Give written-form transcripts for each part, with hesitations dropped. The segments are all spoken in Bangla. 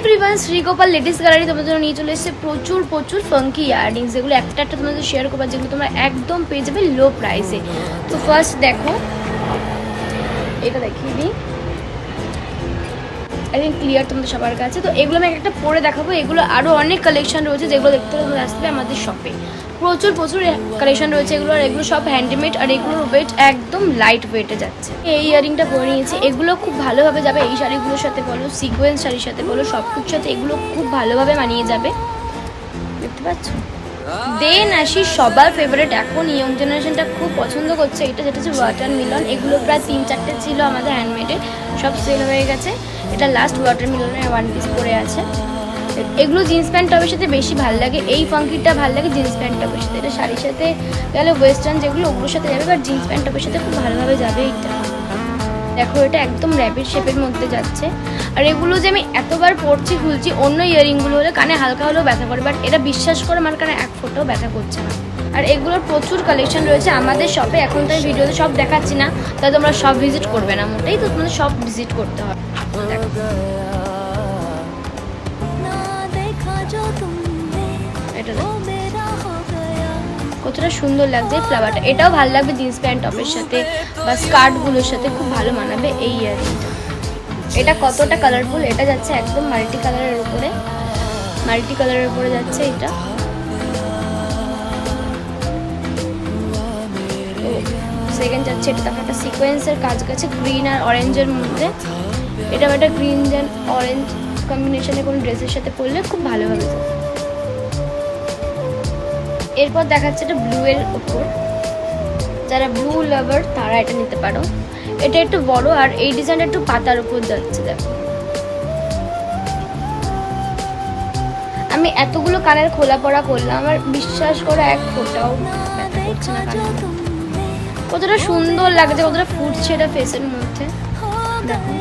এভরিওয়ান, শ্রীগোপাল লেডিস গ্যালারি তোমাদের জন্য নিয়ে চলে এসেছে প্রচুর প্রচুর ফাঙ্কি ইয়াররিংস, যেগুলো একটা একটা তোমাদের শেয়ার করবো, যেগুলো তোমরা একদম পেয়ে যাবে লো প্রাইসে। তো ফার্স্ট দেখো, এটা দেখিয়ে দিই, একদম ক্লিয়ার তোমাদের সবার কাছে। তো এগুলো আমি একটা পরে দেখাবো। এগুলো আরও অনেক কালেকশন রয়েছে, যেগুলো দেখতে হলে আসবে আমাদের শপে। প্রচুর প্রচুর কালেকশন রয়েছে এগুলো, আর এগুলো সব হ্যান্ডমেড, আর এগুলোর ওয়েট একদম লাইট ওয়েটে যাচ্ছে। এই ইয়ারিংটা পরে নিয়েছি, এগুলো খুব ভালোভাবে যাবে এই শাড়িগুলোর সাথে বলো, সিকোয়েন্স শাড়ির সাথে বলো, সব কিছুর সাথে এগুলো খুব ভালোভাবে মানিয়ে যাবে। দেখতে পাচ্ছ? দেন আসি সবার ফেভারিট, এখন ইয়ং জেনারেশনটা খুব পছন্দ করছে এটা, যেটা হচ্ছে ওয়াটারমেলন। এগুলো প্রায় 3-4টে ছিল আমাদের হ্যান্ডমেডে, সব সেল হয়ে গেছে। এটা লাস্ট ওয়াটারমেলনের ওয়ান পিস পরে আছে। এগুলো জিন্স প্যান্ট টপের সাথে বেশি ভালো লাগে, এই ফাঙ্কিটা ভালো লাগে জিন্স প্যান্ট টপের সাথে। এটা শাড়ির সাথে গেলে ওয়েস্টার্ন যেগুলো ওগুলোর সাথে যাবে, বাট জিন্স প্যান্ট টপের সাথে খুব ভালোভাবে যাবে। এইটা দেখো, এটা একদম র্যাপিড শেপের মধ্যে যাচ্ছে। আর এগুলো যে আমি এতবার পরছি খুলছি, অন্য ইয়ারিংগুলো হলে কানে হালকা হলেও ব্যথা করে, বাট এটা বিশ্বাস করে আমার কানে এক ফোঁটাও ব্যথা করছে না। আর এগুলোর প্রচুর কালেকশন রয়েছে আমাদের শপে, এখন তো এই ভিডিওতে সব দেখাচ্ছি না, তাই তোমরা সব ভিজিট করবে না মোটেই, তো তোমাদের সব ভিজিট করতে হবে। এটা কতটা সুন্দর লাগছে ফ্লাওয়ারটা, এটাও ভালো লাগবে জিন্স প্যান্ট টপের সাথে বা স্কার্টগুলোর সাথে, খুব ভালো মানাবে এই ইয়ারিংটা। এটা কতটা কালারফুল, এটা যাচ্ছে একদম মাল্টি কালারের উপরে, মাল্টি কালারের উপরে যাচ্ছে এটা। সেকেন্ড যাচ্ছে, এটা দেখো একটা সিকোয়েন্সের কাজ গেছে গ্রিন আর অরেঞ্জের মধ্যে। এটা একটা গ্রিন অ্যান্ড অরেঞ্জ কম্বিনেশনে কোনো ড্রেসের সাথে পরলে খুব ভালোভাবে যাবে। এরপর দেখাচ্ছে এটা ব্লু এর উপর, যারা ব্লু লাভার তারা এটা নিতে পারো। এটা একটু বড়, আর এই ডিজাইনটা একটু পাতার উপর যাচ্ছে। দেখো, আমি এতগুলো কানের খোলা পড়া করলাম, আমার বিশ্বাস করে এক ফোঁটাও ব্যথা করছে না কানে। কতটা সুন্দর লাগছে, কতটা ফুটছে এটা ফেসের মধ্যে। দেখো,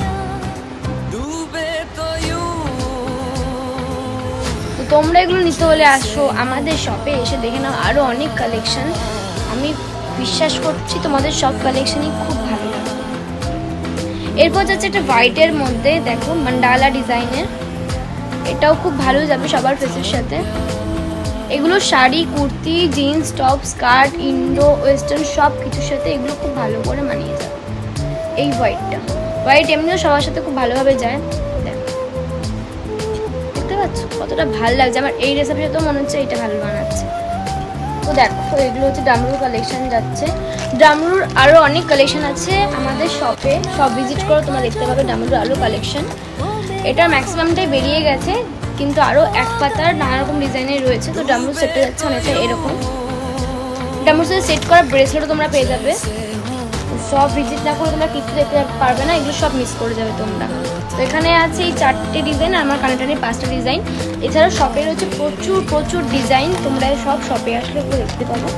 তোমরা এগুলো নিতে হলে আসো আমাদের শপে, এসে দেখে নাও আরও অনেক কালেকশন। আমি বিশ্বাস করছি তোমাদের সব কালেকশনই খুব ভালো লাগবে। এরপর যাচ্ছে একটা হোয়াইটের মধ্যে, দেখো মান্ডালা ডিজাইনের, এটাও খুব ভালো যাবে সবার ফেসের সাথে। এগুলো sari, kurti, jeans, top, skirt, Indo western সব কিছুর সাথে এগুলো খুব ভালো করে মানিয়ে যাবে। এই হোয়াইটটা, হোয়াইট এমনিও সবার সাথে খুব ভালোভাবে যায়। কতটা ভালো লাগছে, আমার এই রেসিপিটা তো মনে হচ্ছে এটা ভালো বানাচ্ছে। তো দেখো, এগুলো হচ্ছে ডামরুর কালেকশন যাচ্ছে। ডামরুর আরও অনেক কালেকশন আছে আমাদের শপে, সব ভিজিট করো, তোমরা দেখতে পাবে ডামরুর আরও কালেকশন। এটা ম্যাক্সিমামটাই বেরিয়ে গেছে, কিন্তু আরও এক পাতার নানা রকম ডিজাইনের রয়েছে। তো ডামরুর সেটটা যাচ্ছে অনেকটা এরকম, ডামরুর সাথে সেট করা ব্রেসলেটও তোমরা পেয়ে যাবে। সব ভিজিট না করে তোমরা কিছু দেখতে পারবে না, এগুলো সব মিস করে যাবে তোমরা। তো এখানে আছে এই 4টে ডিজাইন, আমার কানেটানে 5টা ডিজাইন। এছাড়াও শপে রয়েছে প্রচুর প্রচুর ডিজাইন, তোমরা সব শপে আসলে দেখতে পাবো।